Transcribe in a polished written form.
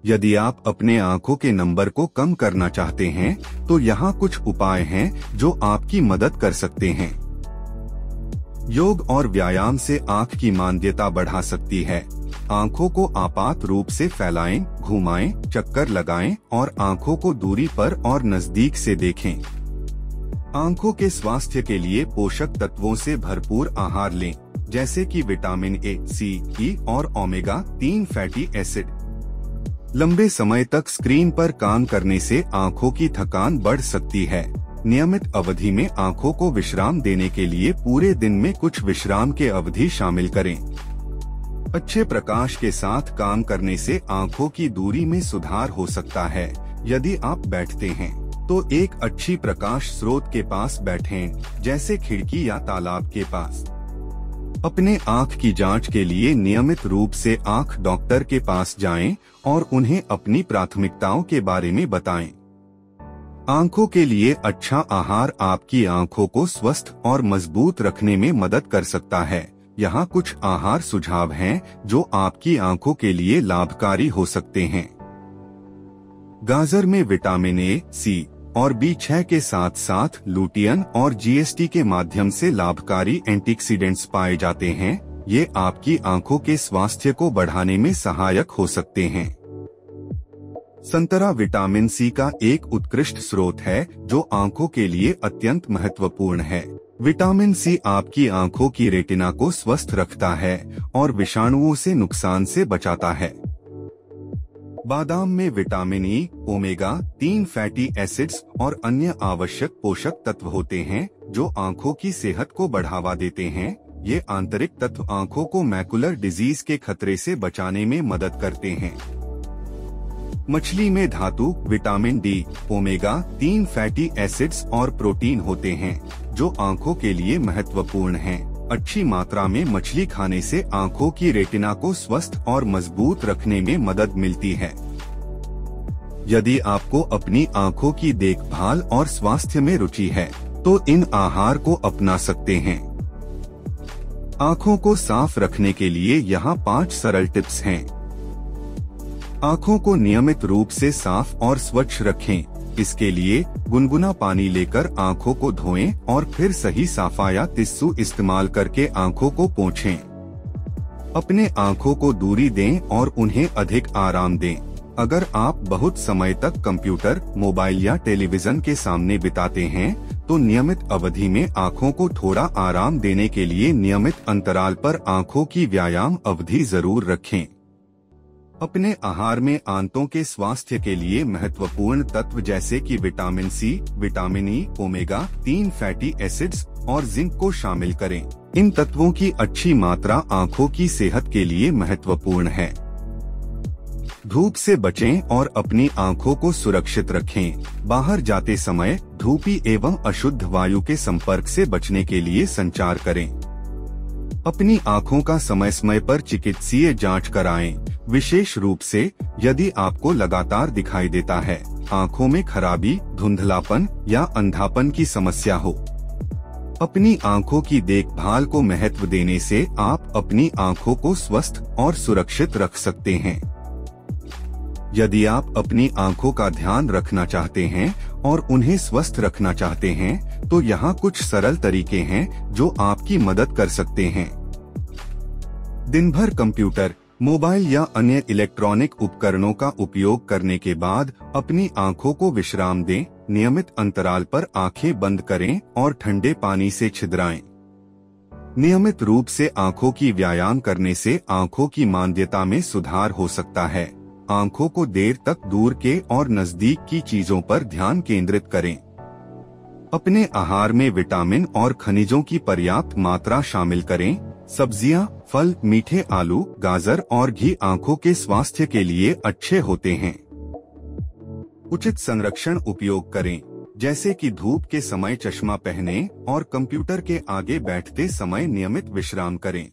यदि आप अपने आंखों के नंबर को कम करना चाहते हैं तो यहाँ कुछ उपाय हैं जो आपकी मदद कर सकते हैं। योग और व्यायाम से आंख की मांद्यता बढ़ा सकती है। आंखों को आपात रूप से फैलाएं, घुमाएं, चक्कर लगाएं और आंखों को दूरी पर और नजदीक से देखें। आंखों के स्वास्थ्य के लिए पोषक तत्वों से भरपूर आहार लें, जैसे कि विटामिन ए, सी, ई और ओमेगा-3 फैटी एसिड। लंबे समय तक स्क्रीन पर काम करने से आंखों की थकान बढ़ सकती है। नियमित अवधि में आंखों को विश्राम देने के लिए पूरे दिन में कुछ विश्राम के अवधि शामिल करें। अच्छे प्रकाश के साथ काम करने से आंखों की दूरी में सुधार हो सकता है। यदि आप बैठते हैं तो एक अच्छी प्रकाश स्रोत के पास बैठें, जैसे खिड़की या तालाब के पास। अपने आँख की जांच के लिए नियमित रूप से आँख डॉक्टर के पास जाएं और उन्हें अपनी प्राथमिकताओं के बारे में बताएं। आंखों के लिए अच्छा आहार आपकी आंखों को स्वस्थ और मजबूत रखने में मदद कर सकता है। यहाँ कुछ आहार सुझाव हैं जो आपकी आंखों के लिए लाभकारी हो सकते हैं। गाजर में विटामिन ए, सी और B6 के साथ साथ लुटियन और GST के माध्यम से लाभकारी एंटीऑक्सीडेंट्स पाए जाते हैं। ये आपकी आंखों के स्वास्थ्य को बढ़ाने में सहायक हो सकते हैं। संतरा विटामिन सी का एक उत्कृष्ट स्रोत है जो आंखों के लिए अत्यंत महत्वपूर्ण है। विटामिन सी आपकी आंखों की रेटिना को स्वस्थ रखता है और विषाणुओं से नुकसान से बचाता है। बादाम में vitamin E, omega three fatty acids और अन्य आवश्यक पोषक तत्व होते हैं जो आंखों की सेहत को बढ़ावा देते हैं। ये आंतरिक तत्व आंखों को मैकुलर डिजीज के खतरे से बचाने में मदद करते हैं। मछली में धातु, vitamin D, omega-3 fatty acids और प्रोटीन होते हैं जो आंखों के लिए महत्वपूर्ण हैं। अच्छी मात्रा में मछली खाने से आंखों की रेटिना को स्वस्थ और मजबूत रखने में मदद मिलती है। यदि आपको अपनी आंखों की देखभाल और स्वास्थ्य में रुचि है तो इन आहार को अपना सकते हैं। आंखों को साफ रखने के लिए यहाँ 5 सरल टिप्स हैं। आंखों को नियमित रूप से साफ और स्वच्छ रखें। इसके लिए गुनगुना पानी लेकर आंखों को धोएं और फिर सही साफा या टिश्यू इस्तेमाल करके आंखों को पोंछें। अपने आंखों को दूरी दें और उन्हें अधिक आराम दें। अगर आप बहुत समय तक कंप्यूटर, मोबाइल या टेलीविजन के सामने बिताते हैं तो नियमित अवधि में आंखों को थोड़ा आराम देने के लिए नियमित अंतराल पर आंखों की व्यायाम अवधि जरूर रखें। अपने आहार में आंतों के स्वास्थ्य के लिए महत्वपूर्ण तत्व जैसे कि vitamin C, vitamin E, omega three fatty acids और जिंक को शामिल करें। इन तत्वों की अच्छी मात्रा आंखों की सेहत के लिए महत्वपूर्ण है। धूप से बचें और अपनी आंखों को सुरक्षित रखें। बाहर जाते समय धूपी एवं अशुद्ध वायु के संपर्क से बचने के लिए संचार करें। अपनी आंखों का समय समय पर चिकित्सीय जांच कराएं, विशेष रूप से यदि आपको लगातार दिखाई देता है, आंखों में खराबी, धुंधलापन या अंधापन की समस्या हो। अपनी आंखों की देखभाल को महत्व देने से आप अपनी आंखों को स्वस्थ और सुरक्षित रख सकते हैं। यदि आप अपनी आंखों का ध्यान रखना चाहते हैं और उन्हें स्वस्थ रखना चाहते हैं तो यहाँ कुछ सरल तरीके हैं जो आपकी मदद कर सकते हैं। दिन भर कंप्यूटर, मोबाइल या अन्य इलेक्ट्रॉनिक उपकरणों का उपयोग करने के बाद अपनी आंखों को विश्राम दें। नियमित अंतराल पर आंखें बंद करें और ठंडे पानी से छिद्राएं। नियमित रूप से आंखों की व्यायाम करने से आंखों की मांद्यता में सुधार हो सकता है। आंखों को देर तक दूर के और नजदीक की चीजों पर ध्यान केंद्रित करें। अपने आहार में विटामिन और खनिजों की पर्याप्त मात्रा शामिल करें। सब्जियां, फल, मीठे आलू, गाजर और घी आंखों के स्वास्थ्य के लिए अच्छे होते हैं। उचित संरक्षण उपयोग करें, जैसे कि धूप के समय चश्मा पहनें और कंप्यूटर के आगे बैठते समय नियमित विश्राम करें।